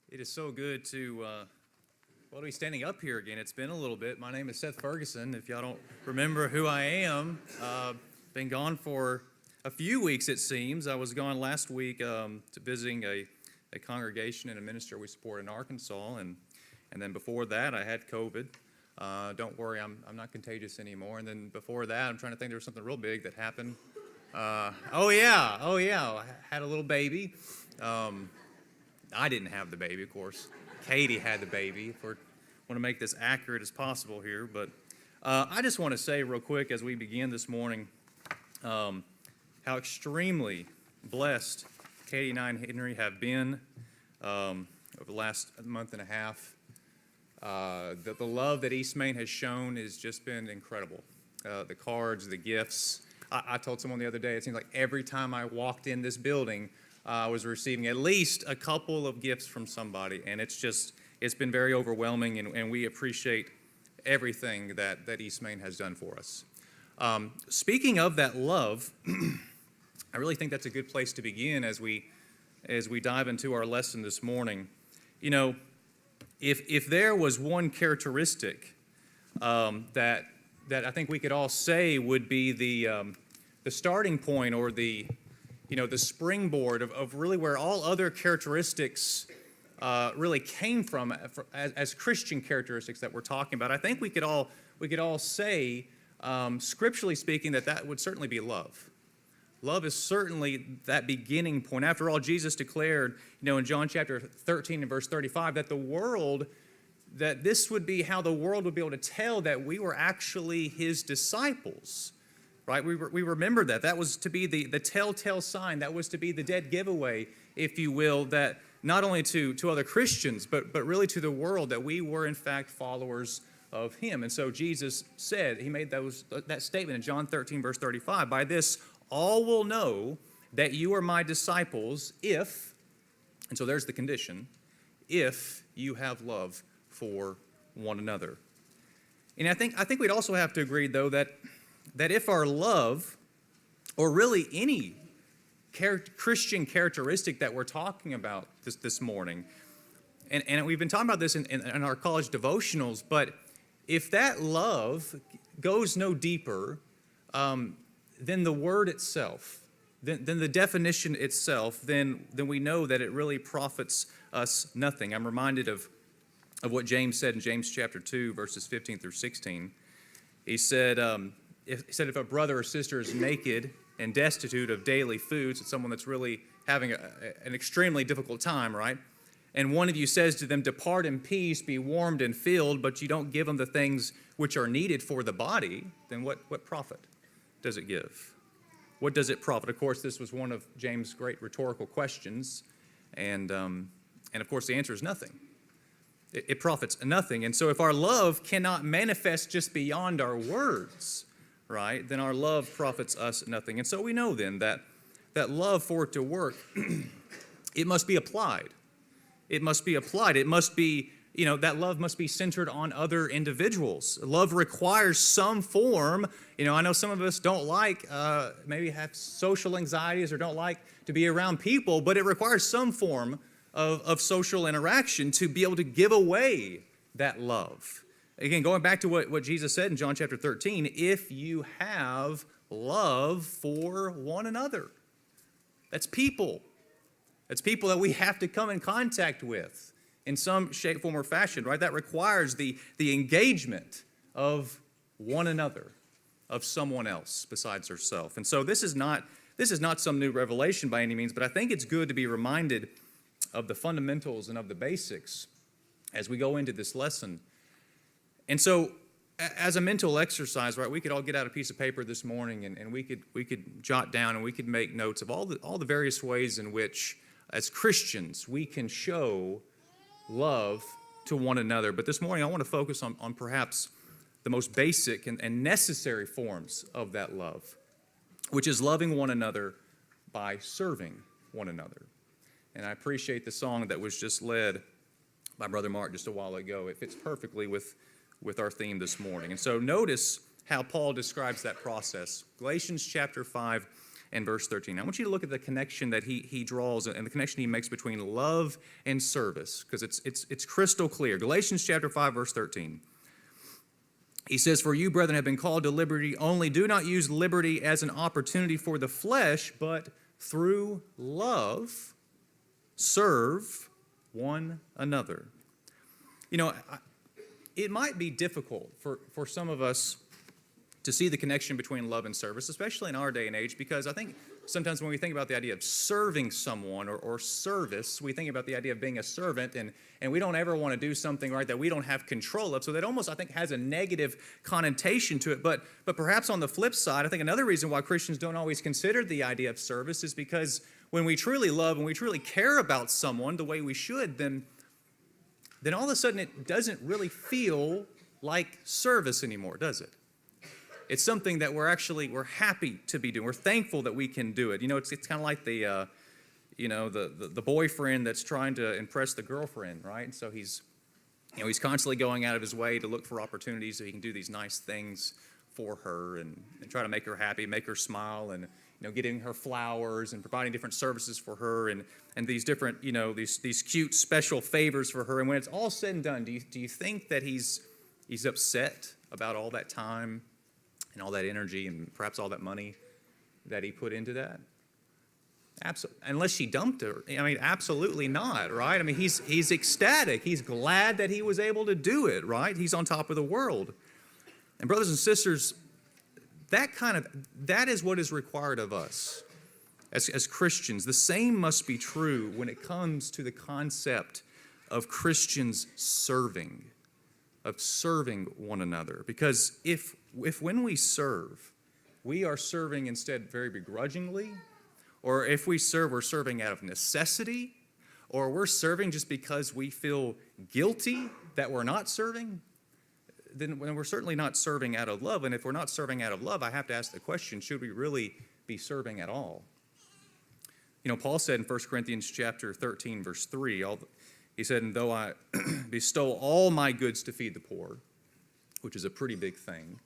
It is so good to be standing up here again. It's been a little bit. My name is Seth Ferguson. If y'all don't remember who I am, been gone for a few weeks, it seems. I was gone last week to visiting a congregation and a minister we support in Arkansas, and then before that, I had COVID. Don't worry, I'm not contagious anymore. And then before that, I'm trying to think there was something real big that happened. Oh yeah, I had a little baby. I didn't have the baby, of course. Katie had the baby. If we want to make this accurate as possible here, but I just want to say real quick as we begin this morning how extremely blessed Katie and I and Henry have been over the last month and a half. The love that East Main has shown has just been incredible. The cards, the gifts. I told someone the other day, it seems like every time I walked in this building, I was receiving at least a couple of gifts from somebody, and it's been very overwhelming, and we appreciate everything that East Main has done for us. Speaking of that love, I really think that's a good place to begin as we dive into our lesson this morning. You know, if there was one characteristic that I think we could all say would be the starting point or the springboard of really where all other characteristics really came from as Christian characteristics that we're talking about, I think we could all say, scripturally speaking, that would certainly be love. Love is certainly that beginning point. After all, Jesus declared, in John chapter 13 and verse 35, that this would be how the world would be able to tell that we were actually his disciples. Right? We remember that. That was to be the telltale sign. That was to be the dead giveaway, if you will, that not only to other Christians, but really to the world, that we were in fact followers of him. And so Jesus said, he made that statement in John 13, verse 35, "By this all will know that you are my disciples if," and so there's the condition, "if you have love for one another." And I think we'd also have to agree, though, that if our love, or really any Christian characteristic that we're talking about this morning, and we've been talking about this in our college devotionals, but if that love goes no deeper than the word itself, than the definition itself, then we know that it really profits us nothing. I'm reminded of what James said in James chapter 2, verses 15 through 16. He said, if a brother or sister is naked and destitute of daily food, so someone that's really having an extremely difficult time, right? And one of you says to them, "Depart in peace, be warmed and filled," but you don't give them the things which are needed for the body, then what profit does it give? What does it profit? Of course, this was one of James' great rhetorical questions, and of course the answer is nothing. It profits nothing. And so if our love cannot manifest just beyond our words, right, then our love profits us nothing. And so we know then that love, for it to work, it must be applied. It must be applied. It must be, that love must be centered on other individuals. Love requires some form. I know some of us don't like, maybe have social anxieties or don't like to be around people, but it requires some form of social interaction to be able to give away that love. Again, going back to what Jesus said in John chapter 13, if you have love for one another. That's people. That's people that we have to come in contact with in some shape, form, or fashion, right? That requires the engagement of one another, of someone else besides herself. And so this is not some new revelation by any means, but I think it's good to be reminded of the fundamentals and of the basics as we go into this lesson. And so, as a mental exercise, right, we could all get out a piece of paper this morning, and we could jot down and we could make notes of all the various ways in which, as Christians, we can show love to one another. But this morning, I want to focus on perhaps the most basic and necessary forms of that love, which is loving one another by serving one another. And I appreciate the song that was just led by Brother Mark just a while ago. It fits perfectly with our theme this morning. And so notice how Paul describes that process. Galatians chapter 5, and verse 13. I want you to look at the connection that he draws and the connection he makes between love and service, because it's crystal clear. Galatians chapter 5, verse 13. He says, "For you, brethren, have been called to liberty, only do not use liberty as an opportunity for the flesh, but through love serve one another." You know, it might be difficult for some of us to see the connection between love and service, especially in our day and age, because I think sometimes when we think about the idea of serving someone or service, we think about the idea of being a servant, and we don't ever want to do something, right, that we don't have control of. So that almost, I think, has a negative connotation to it. But perhaps on the flip side, I think another reason why Christians don't always consider the idea of service is because when we truly love and we truly care about someone the way we should, then all of a sudden it doesn't really feel like service anymore, does it? It's something that we're happy to be doing. We're thankful that we can do it. You know, it's kind of like the boyfriend that's trying to impress the girlfriend, right? And so he's constantly going out of his way to look for opportunities so he can do these nice things for her and try to make her happy, make her smile, and getting her flowers and providing different services for her and these different these cute special favors for her. And when it's all said and done, do you think that he's upset about all that time and all that energy and perhaps all that money that he put into that? Absolutely. Unless she dumped her. I mean, absolutely not, right? I mean, he's ecstatic. He's glad that he was able to do it, right? He's on top of the world. And brothers and sisters, that is what is required of us as Christians. The same must be true when it comes to the concept of Christians serving one another. Because if when we serve, we are serving instead very begrudgingly, or if we serve, we're serving out of necessity, or we're serving just because we feel guilty that we're not serving, then we're certainly not serving out of love. And if we're not serving out of love, I have to ask the question, should we really be serving at all? Paul said in 1 Corinthians chapter 13, verse 3, he said, "And though I bestow all my goods to feed the poor," which is a pretty big thing.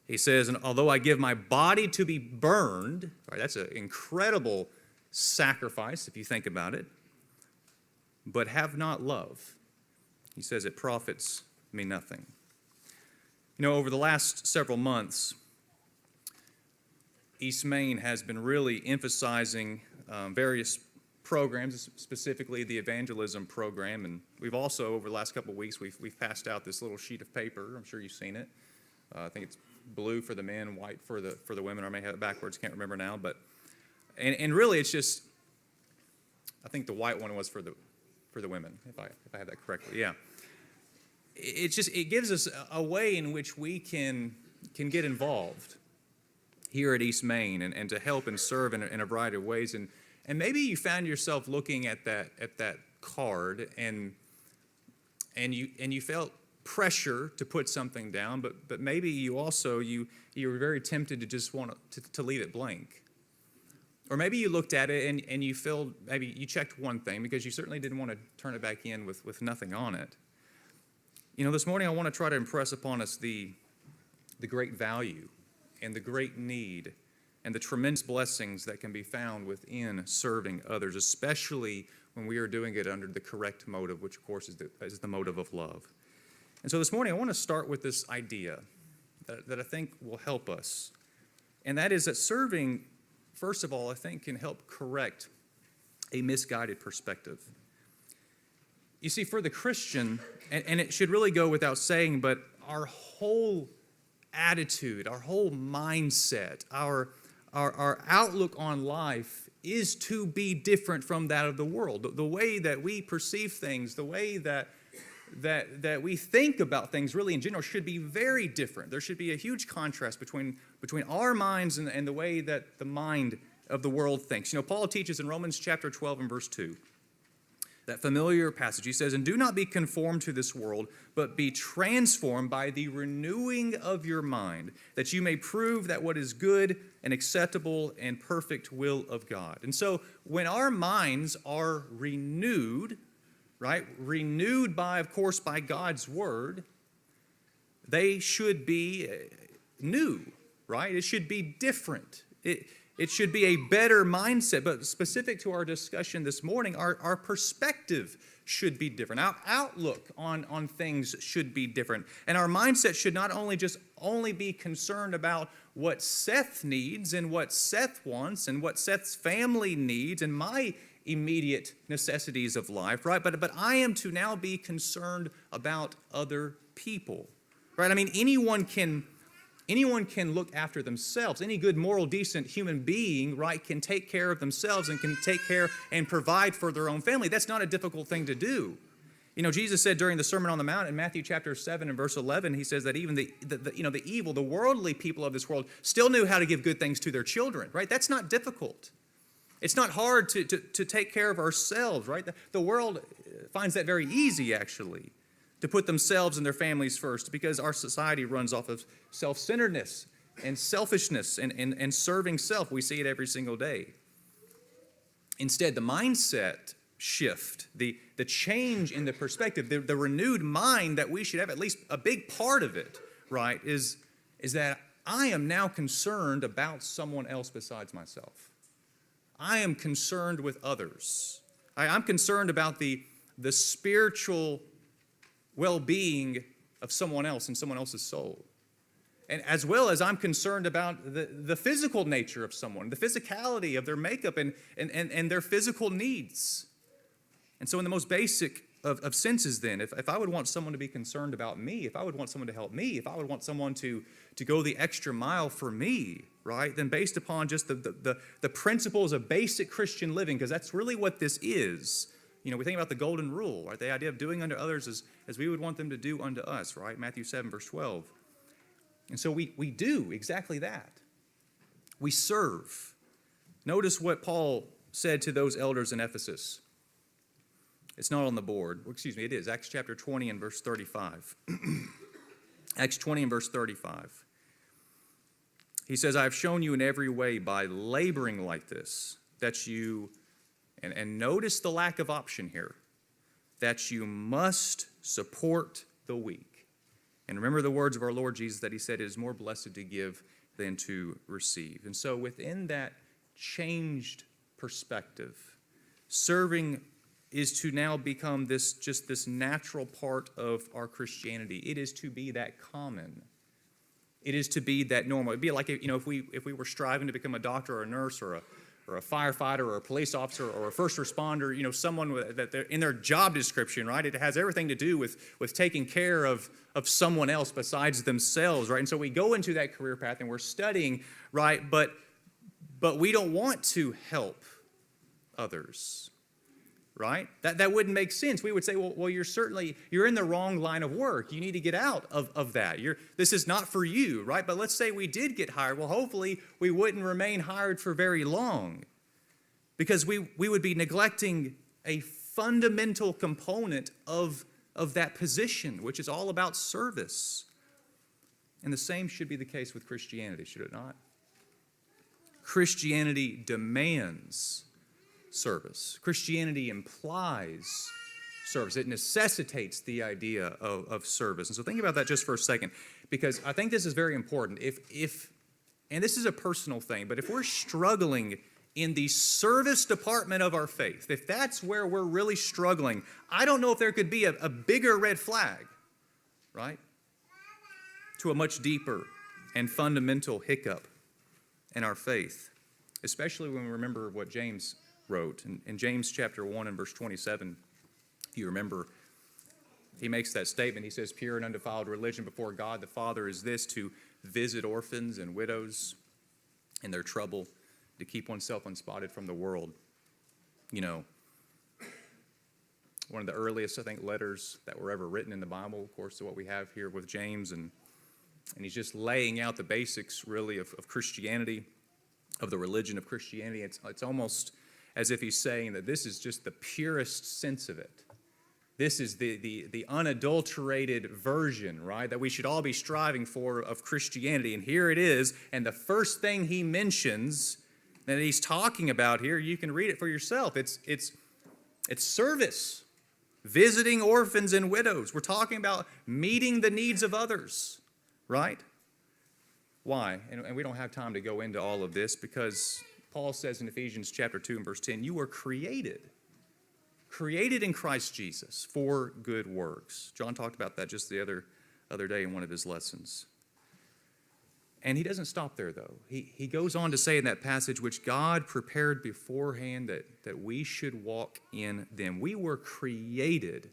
He says, "And although I give my body to be burned," right, that's an incredible sacrifice if you think about it, "but have not love," he says, "it profits me nothing." Over the last several months, East Maine has been really emphasizing various programs, specifically the evangelism program. And we've also, over the last couple of weeks, we've passed out this little sheet of paper. I'm sure you've seen it. I think it's blue for the men, white for the women. Or I may have it backwards, can't remember now. But and really, it's just, I think the white one was for the women, if I have that correctly. Yeah. It gives us a way in which we can get involved here at East Maine and to help and serve in a variety of ways. And maybe you found yourself looking at that card and you felt pressure to put something down, but maybe you were very tempted to just want to leave it blank. Or maybe you looked at it and you felt maybe you checked one thing because you certainly didn't want to turn it back in with nothing on it. This morning I want to try to impress upon us the great value and the great need and the tremendous blessings that can be found within serving others, especially when we are doing it under the correct motive, which of course is the motive of love. And so this morning I want to start with this idea that I think will help us, and that is that serving, first of all, I think can help correct a misguided perspective. You see, for the Christian, and it should really go without saying, but our whole attitude, our whole mindset, our outlook on life is to be different from that of the world. The way that we perceive things, the way that we think about things really in general should be very different. There should be a huge contrast between our minds and the way that the mind of the world thinks. Paul teaches in Romans chapter 12 and verse 2, that familiar passage. He says, "And do not be conformed to this world, but be transformed by the renewing of your mind, that you may prove that what is good and acceptable and perfect will of God." And so when our minds are renewed, right, renewed by, of course, by God's word, they should be new, right? It should be different. It should be a better mindset. But specific to our discussion this morning, our perspective should be different. Our outlook on things should be different. And our mindset should not only be concerned about what Seth needs and what Seth wants and what Seth's family needs and my immediate necessities of life, right? But I am to now be concerned about other people, right? I mean, anyone can look after themselves. Any good, moral, decent human being, right, can take care of themselves and can take care and provide for their own family. That's not a difficult thing to do. You know, Jesus said during the Sermon on the Mount in Matthew chapter 7 and verse 11, he says that even the evil, the worldly people of this world still knew how to give good things to their children, right? That's not difficult. It's not hard to take care of ourselves, right? The world finds that very easy, actually, to put themselves and their families first, because our society runs off of self-centeredness and selfishness and serving self. We see it every single day. Instead, the mindset shift, the change in the perspective, the renewed mind that we should have, at least a big part of it, right, is that I am now concerned about someone else besides myself. I am concerned with others. I'm concerned about the spiritual well-being of someone else and someone else's soul. And as well as I'm concerned about the physical nature of someone, the physicality of their makeup and their physical needs. And so in the most basic of senses then, if I would want someone to be concerned about me, if I would want someone to help me, if I would want someone to go the extra mile for me, right, then based upon just the principles of basic Christian living, because that's really what this is. You know, we think about the golden rule, right? The idea of doing unto others as we would want them to do unto us, right? Matthew 7, verse 12. And so we do exactly that. We serve. Notice what Paul said to those elders in Ephesus. It's not on the board. Well, excuse me, it is. Acts chapter 20 and verse 35. Acts 20 and verse 35. He says, I have shown you in every way by laboring like this, that you, and notice the lack of option here, that you must support the weak. And remember the words of our Lord Jesus that he said, it is more blessed to give than to receive. And so within that changed perspective, serving is to now become this natural part of our Christianity. It is to be that common. It is to be that normal. It'd be like, you know, if we were striving to become a doctor or a nurse or a firefighter or a police officer or a first responder, you know, someone that they're in their job description, right? It has everything to do with taking care of someone else besides themselves, right? And so we go into that career path and we're studying, right? But we don't want to help others. Right? That wouldn't make sense. We would say, well, you're in the wrong line of work. You need to get out of that. This is not for you, right? But let's say we did get hired. Well, hopefully we wouldn't remain hired for very long, because we would be neglecting a fundamental component of that position, which is all about service. And the same should be the case with Christianity, should it not? Christianity demands service. Christianity implies service. It necessitates the idea of service. And so think about that just for a second, because I think this is very important. And this is a personal thing, but if we're struggling in the service department of our faith, if that's where we're really struggling, I don't know if there could be a bigger red flag, right, to a much deeper and fundamental hiccup in our faith, especially when we remember what James wrote. In James chapter 1 and verse 27, if you remember, he makes that statement. He says, pure and undefiled religion before God the Father is this, to visit orphans and widows in their trouble, to keep oneself unspotted from the world. You know, one of the earliest, I think, letters that were ever written in the Bible, of course, to what we have here with James, and he's just laying out the basics, really, of Christianity, of the religion of Christianity. It's almost as if he's saying that this is just the purest sense of it. This is the unadulterated version, right, that we should all be striving for of Christianity. And here it is. And the first thing he mentions that he's talking about here, you can read it for yourself. It's service, visiting orphans and widows. We're talking about meeting the needs of others, right? Why? And we don't have time to go into all of this because Paul says in Ephesians chapter 2 and verse 10, you were created in Christ Jesus for good works. John talked about that just the other day in one of his lessons. And he doesn't stop there, though. He goes on to say in that passage, which God prepared beforehand that we should walk in them. We were created.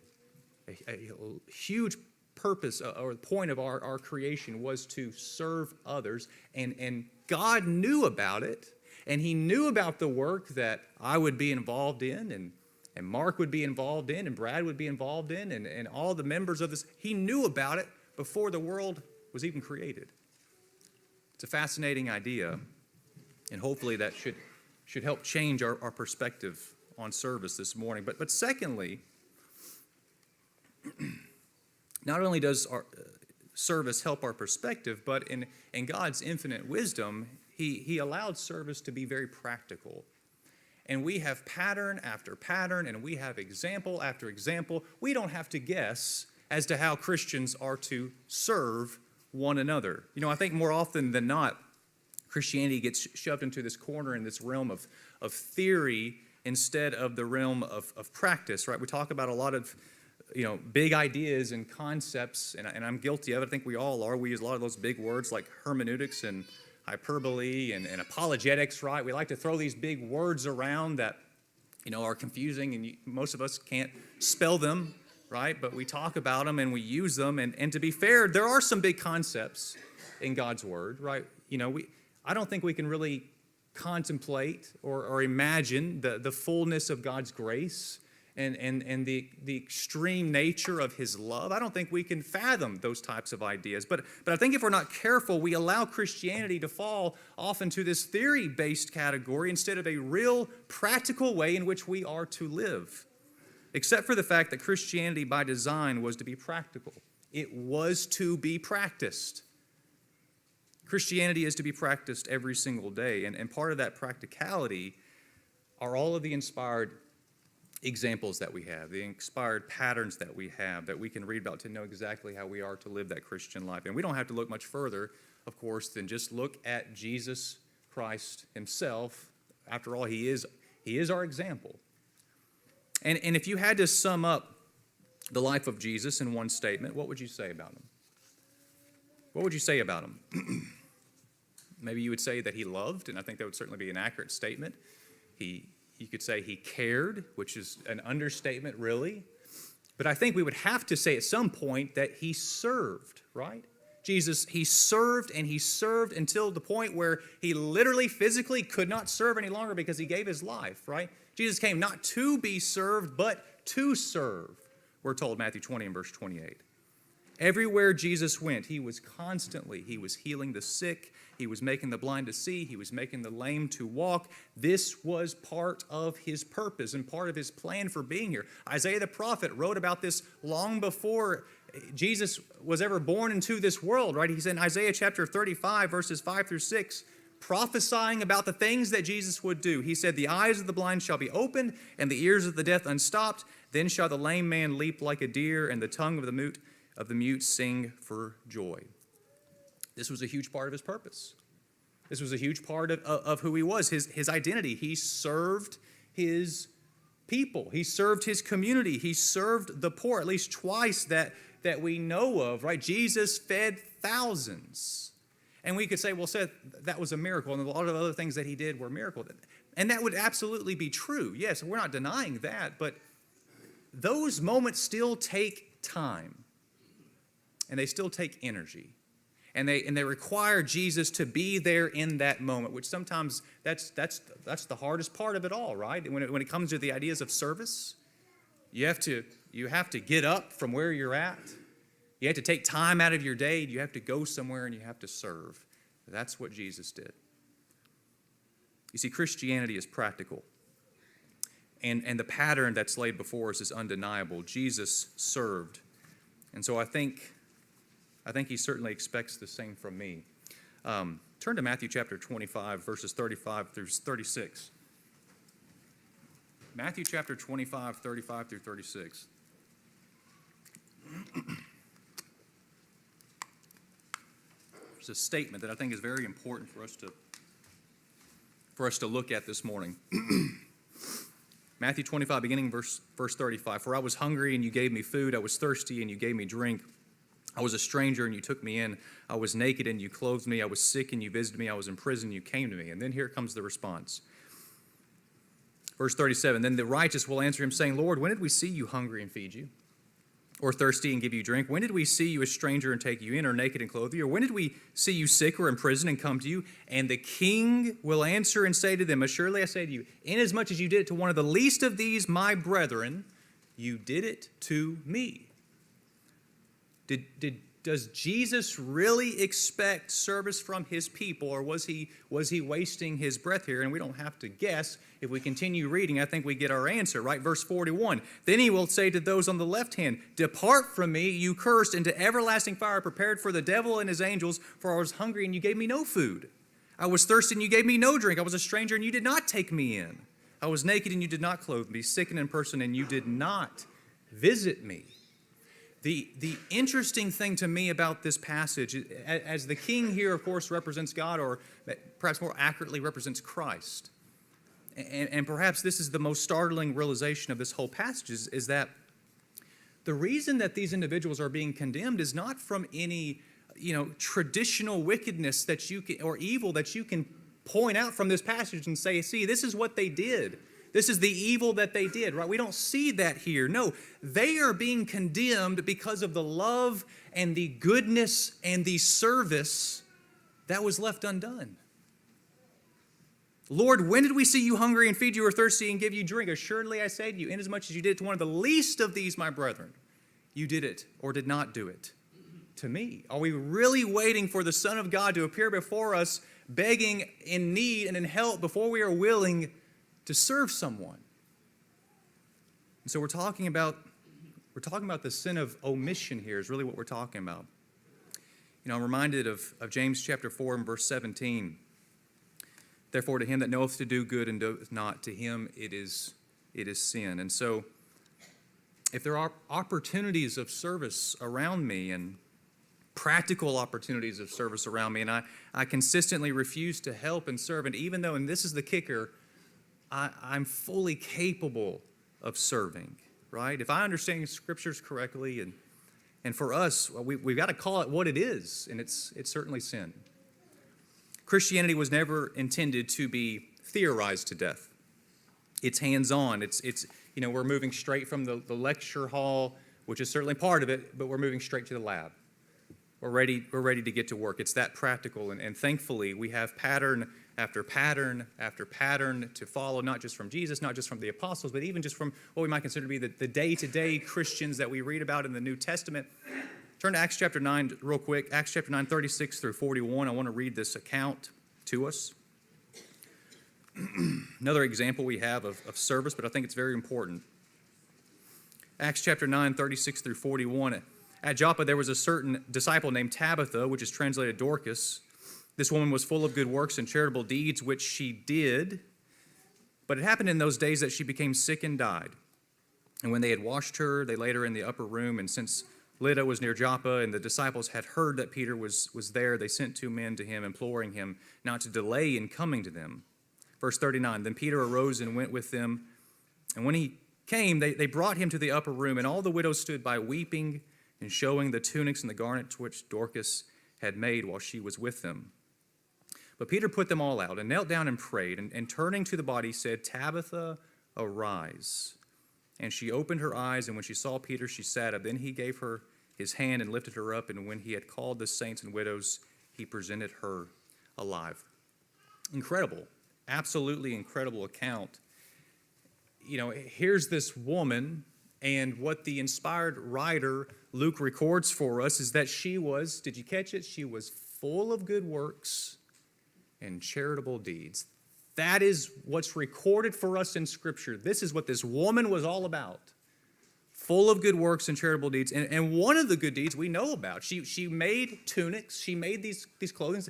A huge purpose or point of our creation was to serve others. And God knew about it. And he knew about the work that I would be involved in, and Mark would be involved in, and Brad would be involved in, and all the members of this. He knew about it before the world was even created. It's a fascinating idea, and hopefully that should help change our perspective on service this morning. But secondly, not only does our service help our perspective, but in God's infinite wisdom, He allowed service to be very practical. And we have pattern after pattern, and we have example after example. We don't have to guess as to how Christians are to serve one another. You know, I think more often than not, Christianity gets shoved into this corner in this realm of theory instead of the realm of practice, right? We talk about a lot of, big ideas and concepts, and I'm guilty of it. I think we all are. We use a lot of those big words like hermeneutics and hyperbole and apologetics, right? We like to throw these big words around that, are confusing, and most of us can't spell them, right? But we talk about them and we use them. And to be fair, there are some big concepts in God's Word, right? I don't think we can really contemplate or imagine the fullness of God's grace and the extreme nature of His love. I don't think we can fathom those types of ideas. But I think if we're not careful, we allow Christianity to fall off into this theory-based category instead of a real practical way in which we are to live. Except for the fact that Christianity by design was to be practical. It was to be practiced. Christianity is to be practiced every single day. And part of that practicality are all of the inspired examples that we have, the inspired patterns that we have, that we can read about to know exactly how we are to live that Christian life. And we don't have to look much further, of course, than just look at Jesus Christ Himself. After all, He is our example. And if you had to sum up the life of Jesus in one statement, what would you say about Him? What would you say about Him? Maybe you would say that He loved, and I think that would certainly be an accurate statement. You could say He cared, which is an understatement, really. But I think we would have to say at some point that He served, right? Jesus, He served, and He served until the point where He literally, physically could not serve any longer because He gave His life, right? Jesus came not to be served, but to serve, we're told, Matthew 20 and verse 28. Everywhere Jesus went, He was healing the sick, He was making the blind to see, He was making the lame to walk. This was part of His purpose and part of His plan for being here. Isaiah the prophet wrote about this long before Jesus was ever born into this world, right? He's in Isaiah chapter 35, verses 5 through 6, prophesying about the things that Jesus would do. He said, the eyes of the blind shall be opened, and the ears of the deaf unstopped. Then shall the lame man leap like a deer, and the tongue of the mute sing for joy. This was a huge part of His purpose. This was a huge part of who He was, his identity. He served His people. He served His community. He served the poor, at least twice that we know of, right? Jesus fed thousands. And we could say, well, Seth, that was a miracle, and a lot of other things that He did were miracles. And that would absolutely be true. Yes, we're not denying that, but those moments still take time. And they still take energy. And they require Jesus to be there in that moment, which sometimes that's the hardest part of it all, right? When it comes to the ideas of service, you have to get up from where you're at. You have to take time out of your day. You have to go somewhere and you have to serve. That's what Jesus did. You see, Christianity is practical. And the pattern that's laid before us is undeniable. Jesus served. And so I think He certainly expects the same from me. Turn to Matthew chapter 25, verses 35 through 36. Matthew chapter 25, 35 through 36. There's a statement that I think is very important for us to look at this morning. Matthew 25, beginning verse 35. For I was hungry, and you gave me food. I was thirsty, and you gave me drink. I was a stranger, and you took me in. I was naked, and you clothed me. I was sick, and you visited me. I was in prison, and you came to me. And then here comes the response. Verse 37, then the righteous will answer him, saying, Lord, when did we see you hungry and feed you? Or thirsty and give you drink? When did we see you a stranger and take you in, or naked and clothe you? Or when did we see you sick or in prison and come to you? And the king will answer and say to them, assuredly I say to you, inasmuch as you did it to one of the least of these my brethren, you did it to me. Does Jesus really expect service from his people, or was he wasting his breath here? And we don't have to guess. If we continue reading, I think we get our answer, right? Verse 41, then he will say to those on the left hand, depart from me, you cursed, into everlasting fire prepared for the devil and his angels, for I was hungry and you gave me no food. I was thirsty and you gave me no drink. I was a stranger and you did not take me in. I was naked and you did not clothe me, sick and in person and you did not visit me. The interesting thing to me about this passage, as the king here, of course, represents God, or perhaps more accurately represents Christ. And perhaps this is the most startling realization of this whole passage, is that the reason that these individuals are being condemned is not from any, traditional wickedness that you can, or evil that you can point out from this passage and say, see, this is what they did. This is the evil that they did, right? We don't see that here. No, they are being condemned because of the love and the goodness and the service that was left undone. Lord, when did we see you hungry and feed you, or thirsty and give you drink? Assuredly I say to you, inasmuch as you did it to one of the least of these, my brethren, you did it or did not do it to me. Are we really waiting for the Son of God to appear before us, begging in need and in help before we are willing to serve someone? And so we're talking about the sin of omission here is really what we're talking about. I'm reminded of James chapter 4 and verse 17. Therefore, to him that knoweth to do good and doeth not, to him it is sin. And so, if there are opportunities of service around me, and practical opportunities of service around me, and I consistently refuse to help and serve, and even though, and this is the kicker, I'm fully capable of serving, right? If I understand Scriptures correctly, and for us, we've got to call it what it is, and it's certainly sin. Christianity was never intended to be theorized to death. It's hands-on. It's we're moving straight from the lecture hall, which is certainly part of it, but we're moving straight to the lab. We're ready to get to work. It's that practical, and thankfully we have pattern after pattern after pattern to follow, not just from Jesus, not just from the apostles, but even just from what we might consider to be the day-to-day Christians that we read about in the New Testament. Turn to Acts chapter 9 real quick. Acts chapter 9, 36 through 41. I want to read this account to us. Another example we have of service, but I think it's very important. Acts chapter 9, 36 through 41. At Joppa there was a certain disciple named Tabitha, which is translated Dorcas. This woman was full of good works and charitable deeds, which she did. But it happened in those days that she became sick and died. And when they had washed her, they laid her in the upper room, and since Lydda was near Joppa, and the disciples had heard that Peter was there, they sent 2 men to him, imploring him not to delay in coming to them. Verse 39, then Peter arose and went with them. And when he came, they brought him to the upper room, and all the widows stood by weeping and showing the tunics and the garments which Dorcas had made while she was with them. But Peter put them all out and knelt down and prayed, and turning to the body said, Tabitha, arise. And she opened her eyes, and when she saw Peter, she sat up. Then he gave her his hand and lifted her up, and when he had called the saints and widows, he presented her alive. Incredible, absolutely incredible account. Here's this woman, and what the inspired writer Luke records for us is that she was, did you catch it? She was full of good works and charitable deeds. That is what's recorded for us in Scripture. This is what this woman was all about. Full of good works and charitable deeds. And one of the good deeds we know about. She made tunics. She made these clothing.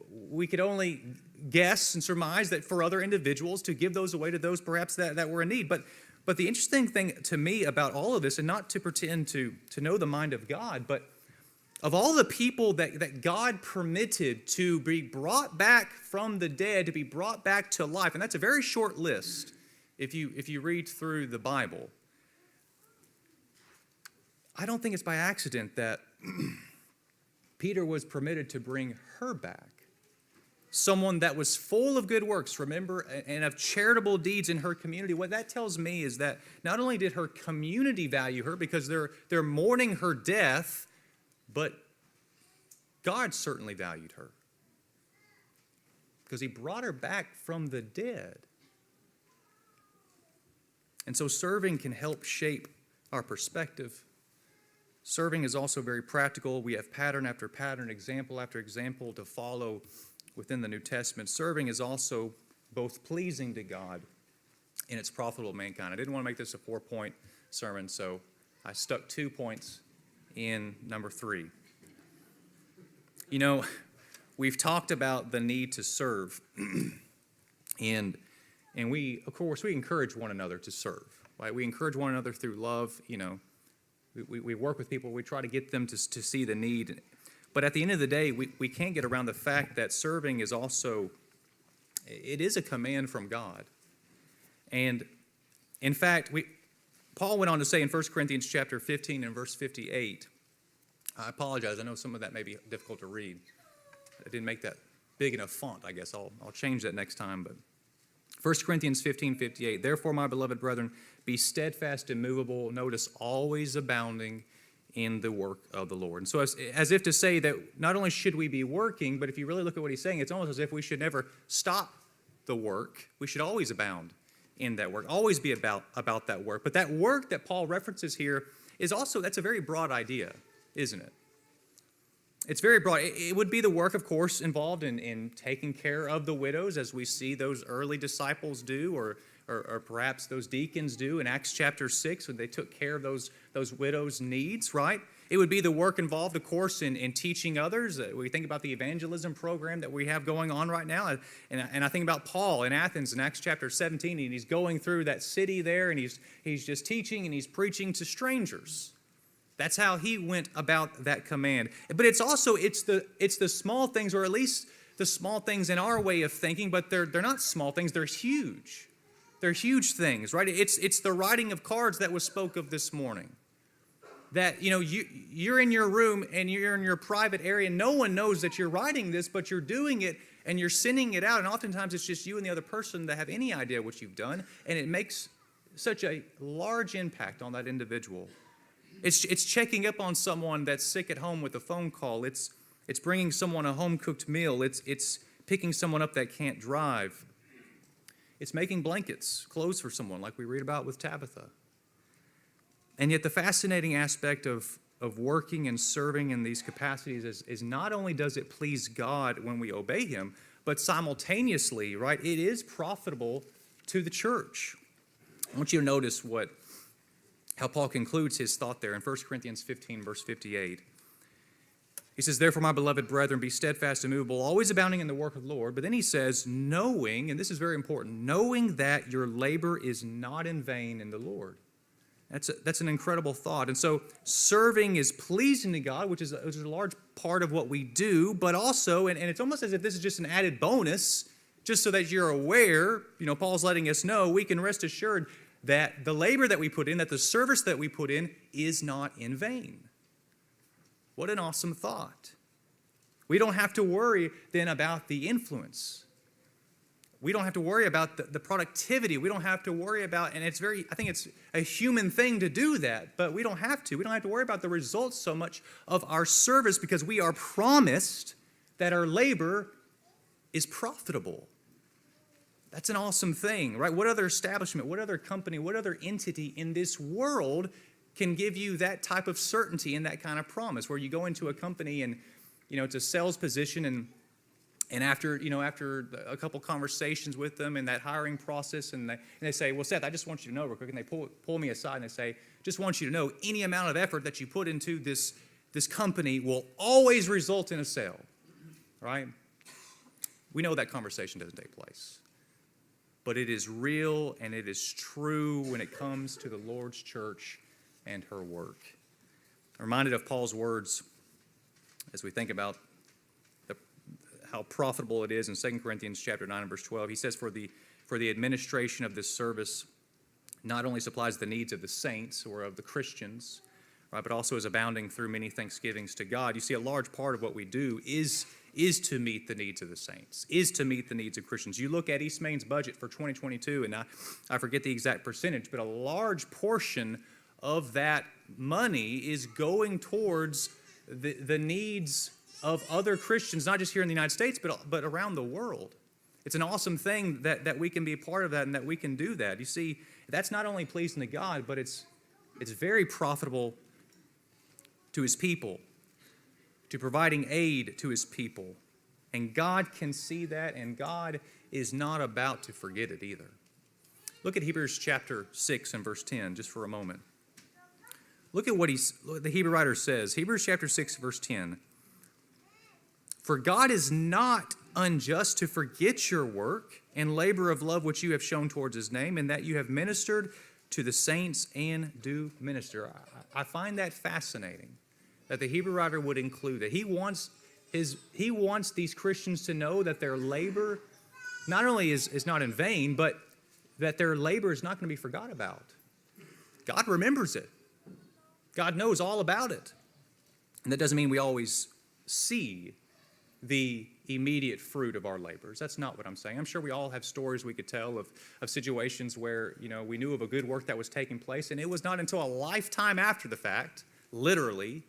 We could only guess and surmise that for other individuals to give those away to those perhaps that were in need. But the interesting thing to me about all of this, and not to pretend to know the mind of God, but Of all the people that God permitted to be brought back from the dead, to be brought back to life, and that's a very short list if you read through the Bible, I don't think it's by accident that Peter was permitted to bring her back. Someone that was full of good works, remember, and of charitable deeds in her community. What that tells me is that not only did her community value her because they're mourning her death, but God certainly valued her because he brought her back from the dead. And so serving can help shape our perspective. Serving is also very practical. We have pattern after pattern, example after example to follow within the New Testament. Serving is also both pleasing to God and it's profitable to mankind. I didn't want to make this a 4-point sermon, so I stuck 2 points in number 3. You know, we've talked about the need to serve, and we, of course, we encourage one another to serve, right? We encourage one another through love. You know, we work with people. We try to get them to see the need. But at the end of the day, we can't get around the fact that serving is also, it is a command from God. And in fact, Paul went on to say in 1 Corinthians chapter 15 and verse 58, I apologize, I know some of that may be difficult to read. I didn't make that big enough font, I guess. I'll change that next time. But 1 Corinthians 15:58, therefore, my beloved brethren, be steadfast, immovable, notice always abounding in the work of the Lord. And so as if to say that not only should we be working, but if you really look at what he's saying, it's almost as if we should never stop the work. We should always abound in that work, always be about that work. But that work that Paul references here is also, that's a very broad idea, isn't it? It's very broad. It would be the work, of course, involved in taking care of the widows, as we see those early disciples do, or perhaps those deacons do in Acts chapter 6 when they took care of those widows' needs, right? It would be the work involved, of course, in teaching others. We think about the evangelism program that we have going on right now. And I think about Paul in Athens in Acts chapter 17, and he's going through that city there, and he's just teaching and he's preaching to strangers. That's how he went about that command. But it's also, it's the small things, or at least the small things in our way of thinking, but they're not small things, they're huge. They're huge things, right? It's the writing of cards that was spoke of this morning. That, you know, you're in your room and you're in your private area, and no one knows that you're writing this, but you're doing it and you're sending it out, and oftentimes it's just you and the other person that have any idea what you've done, and it makes such a large impact on that individual. It's checking up on someone that's sick at home with a phone call. It's bringing someone a home-cooked meal. It's picking someone up that can't drive. It's making blankets, clothes for someone, like we read about with Tabitha. And yet the fascinating aspect of working and serving in these capacities is not only does it please God when we obey him, but simultaneously, right, it is profitable to the church. I want you to notice how Paul concludes his thought there in 1 Corinthians 15, verse 58. He says, therefore, my beloved brethren, be steadfast and immovable, always abounding in the work of the Lord. But then he says, knowing, and this is very important, knowing that your labor is not in vain in the Lord. That's an incredible thought. And so serving is pleasing to God, which is a large part of what we do, but also, and it's almost as if this is just an added bonus, just so that you're aware, you know, Paul's letting us know, we can rest assured that the labor that we put in, that the service that we put in is not in vain. What an awesome thought. We don't have to worry then about the influence. We don't have to worry about the productivity. We don't have to worry about, and I think it's a human thing to do that, but we don't have to. We don't have to worry about the results so much of our service because we are promised that our labor is profitable. That's an awesome thing, right? What other establishment, what other company, what other entity in this world can give you that type of certainty and that kind of promise where you go into a company and, you know, it's a sales position and after a couple conversations with them in that hiring process and they say, well, Seth, I just want you to know real quick, and they pull me aside and they say, just want you to know any amount of effort that you put into this company will always result in a sale, right? We know that conversation doesn't take place. But it is real and it is true when it comes to the Lord's church and her work. I'm reminded of Paul's words as we think about how profitable it is in 2 Corinthians chapter 9 and verse 12. He says, for the administration of this service not only supplies the needs of the saints or of the Christians, right, but also is abounding through many thanksgivings to God. You see, a large part of what we do is to meet the needs of the saints, is to meet the needs of Christians. You look at East Maine's budget for 2022, and I forget the exact percentage, but a large portion of that money is going towards the needs of other Christians, not just here in the United States, but around the world. It's an awesome thing that we can be a part of that and that we can do that. You see, that's not only pleasing to God, but it's very profitable to His people, to providing aid to His people. And God can see that, and God is not about to forget it either. Look at Hebrews chapter 6 and verse 10 just for a moment. Look at what the Hebrew writer says. Hebrews chapter 6 verse 10. For God is not unjust to forget your work and labor of love which you have shown towards His name, and that you have ministered to the saints and do minister. I find that fascinating, that the Hebrew writer would include that. He wants these Christians to know that their labor not only is not in vain, but that their labor is not going to be forgot about. God remembers it. God knows all about it. And that doesn't mean we always see the immediate fruit of our labors. That's not what I'm saying. I'm sure we all have stories we could tell of situations where, we knew of a good work that was taking place, and it was not until a lifetime after the fact, literally,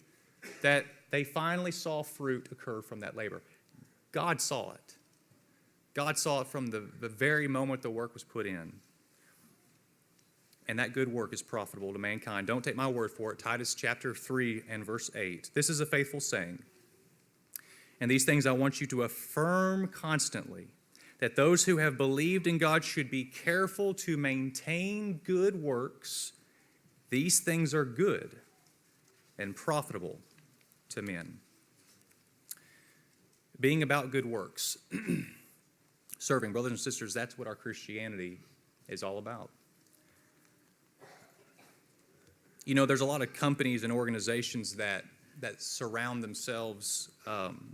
that they finally saw fruit occur from that labor. God saw it. God saw it from the very moment the work was put in. And that good work is profitable to mankind. Don't take my word for it. Titus chapter 3 and verse 8. This is a faithful saying. And these things I want you to affirm constantly, that those who have believed in God should be careful to maintain good works. These things are good and profitable to men. Being about good works. Serving. Brothers and sisters, that's what our Christianity is all about. There's a lot of companies and organizations that surround themselves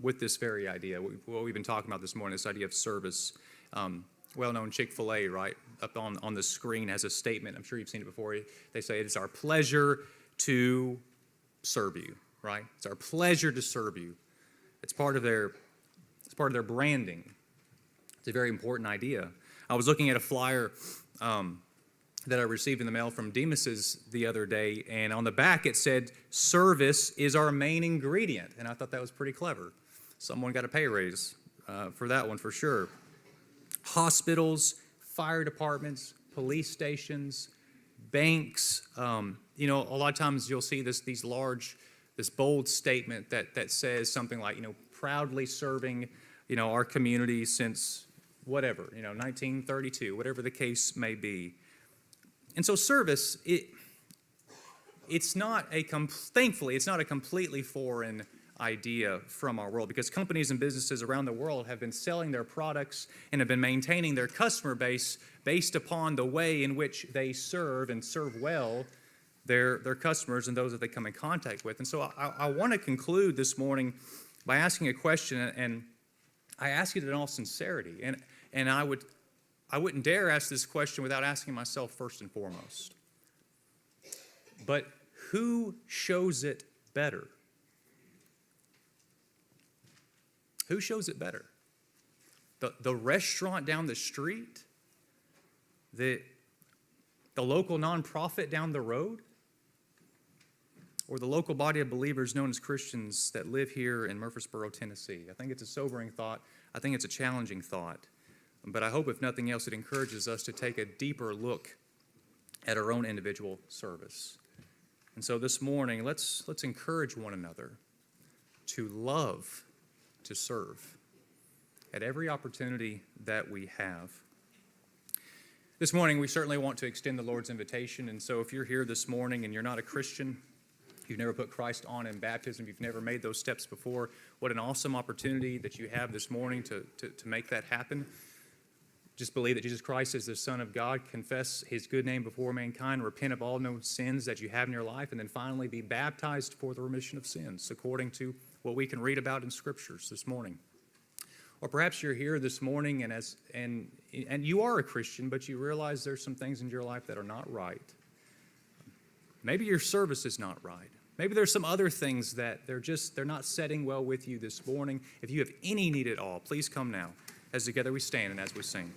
with this very idea. What we've been talking about this morning, this idea of service. Well-known Chick-fil-A, right, up on the screen has a statement. I'm sure you've seen it before. They say, it's our pleasure to serve you, right? It's our pleasure to serve you. It's part of their branding. It's a very important idea. I was looking at a flyer that I received in the mail from Demas's the other day, and on the back it said, service is our main ingredient, and I thought that was pretty clever. Someone got a pay raise for that one for sure. Hospitals, fire departments, police stations, banks, a lot of times you'll see this bold statement that says something like, proudly serving, our community since whatever, 1932, whatever the case may be. And so service, thankfully, it's not a completely foreign idea from our world, because companies and businesses around the world have been selling their products and have been maintaining their customer base based upon the way in which they serve and serve well their customers and those that they come in contact with. And so I want to conclude this morning by asking a question, and I ask it in all sincerity. And I wouldn't dare ask this question without asking myself first and foremost. But who shows it better? Who shows it better? The restaurant down the street? The local nonprofit down the road? Or the local body of believers known as Christians that live here in Murfreesboro, Tennessee? I think it's a sobering thought. I think it's a challenging thought. But I hope, if nothing else, it encourages us to take a deeper look at our own individual service. And so this morning, let's encourage one another to love to serve at every opportunity that we have. This morning, we certainly want to extend the Lord's invitation. And so if you're here this morning and you're not a Christian, you've never put Christ on in baptism, you've never made those steps before, what an awesome opportunity that you have this morning to make that happen. just believe that Jesus Christ is the Son of God, confess his good name before mankind, repent of all known sins that you have in your life, and then finally be baptized for the remission of sins, according to what we can read about in Scriptures this morning. Or perhaps you're here this morning and you are a Christian, but you realize there's some things in your life that are not right. Maybe your service is not right. Maybe there's some other things that they're not setting well with you this morning. If you have any need at all, please come now as together we stand and as we sing.